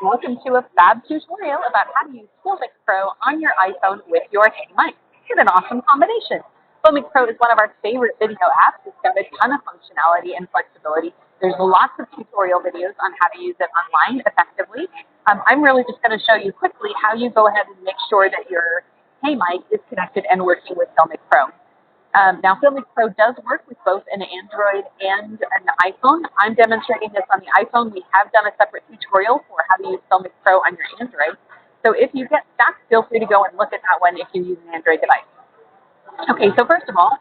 and welcome to a fab tutorial about how to use Filmic Pro on your iPhone with your Hey mic. It's an awesome combination. Filmic Pro is one of our favorite video apps. It's got a ton of functionality and flexibility. There's lots of tutorial videos on how to use it online effectively. I'm really just going to show you quickly how you go ahead and make sure that your Hey mic is connected and working with Filmic Pro. Now, Filmic Pro does work with both an Android and an iPhone. I'm demonstrating this on the iPhone. We have done a separate tutorial for how to use Filmic Pro on your Android. So if you get stuck, feel free to go and look at that one if you use an Android device. Okay, so first of all,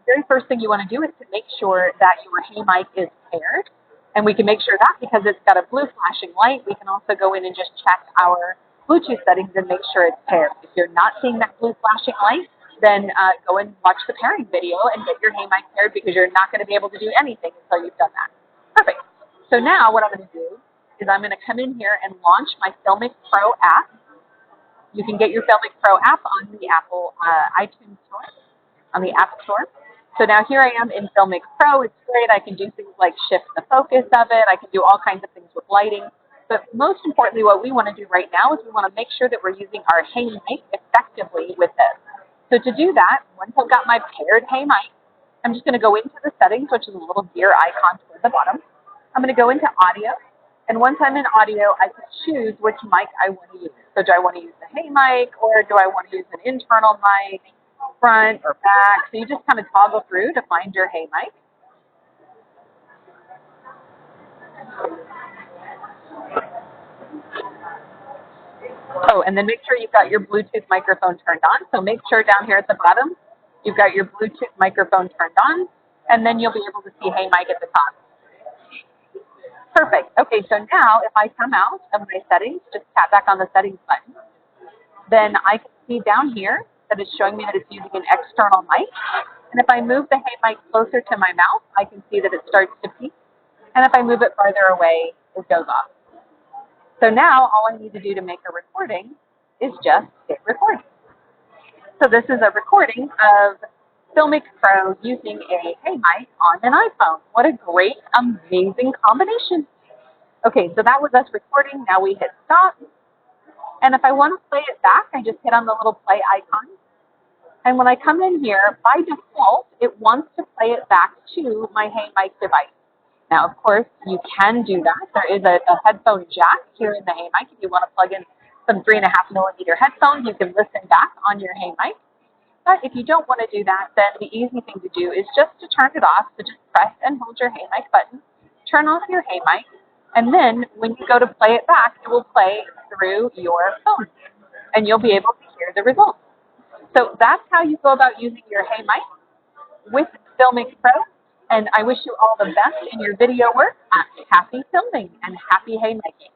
very first thing you want to do is to make sure that your Hey mic is paired. And we can make sure that because it's got a blue flashing light, we can also go in and just check our Bluetooth settings and make sure it's paired. If you're not seeing that blue flashing light, then go and watch the pairing video and get your Hey mic paired because you're not going to be able to do anything until you've done that. Perfect. So now what I'm going to do is I'm going to come in here and launch my Filmic Pro app. You can get your Filmic Pro app on the Apple iTunes Store, on the App Store. So now here I am in Filmic Pro. It's great. I can do things like shift the focus of it. I can do all kinds of things with lighting. But most importantly, what we want to do right now is we want to make sure that we're using our Hey mic effectively with this. So to do that, once I've got my paired Hey mic, I'm just going to go into the settings, which is a little gear icon toward the bottom. I'm going to go into audio. And once I'm in audio, I can choose which mic I want to use. So do I want to use the Hey mic, or do I want to use an internal mic, front or back? So you just kind of toggle through to find your Hey mic. Oh, and then make sure you've got your Bluetooth microphone turned on. So make sure down here at the bottom, you've got your Bluetooth microphone turned on, and then you'll be able to see Hey mic at the top. Perfect. Okay, so now if I come out of my settings, just tap back on the settings button, then I can see down here that it's showing me that it's using an external mic. And if I move the Hey mic closer to my mouth, I can see that it starts to peak. And if I move it farther away, it goes off. So now all I need to do to make a recording is just hit record. So this is a recording of Filmic Pro using a Hey mic on an iPhone. What a great, amazing combination. Okay, so that was us recording. Now we hit stop. And if I want to play it back, I just hit on the little play icon. And when I come in here, by default, it wants to play it back to my Hey mic device. Now, of course, you can do that. There is a headphone jack here in the Hey mic. If you want to plug in some 3.5mm headphones, you can listen back on your Hey mic. But if you don't want to do that, then the easy thing to do is just to turn it off. So just press and hold your Hey mic button, turn off your Hey mic, and then when you go to play it back, it will play through your phone, and you'll be able to hear the results. So that's how you go about using your Hey mic with Filmic Pro. And I wish you all the best in your video work. Happy filming and happy Hey miking.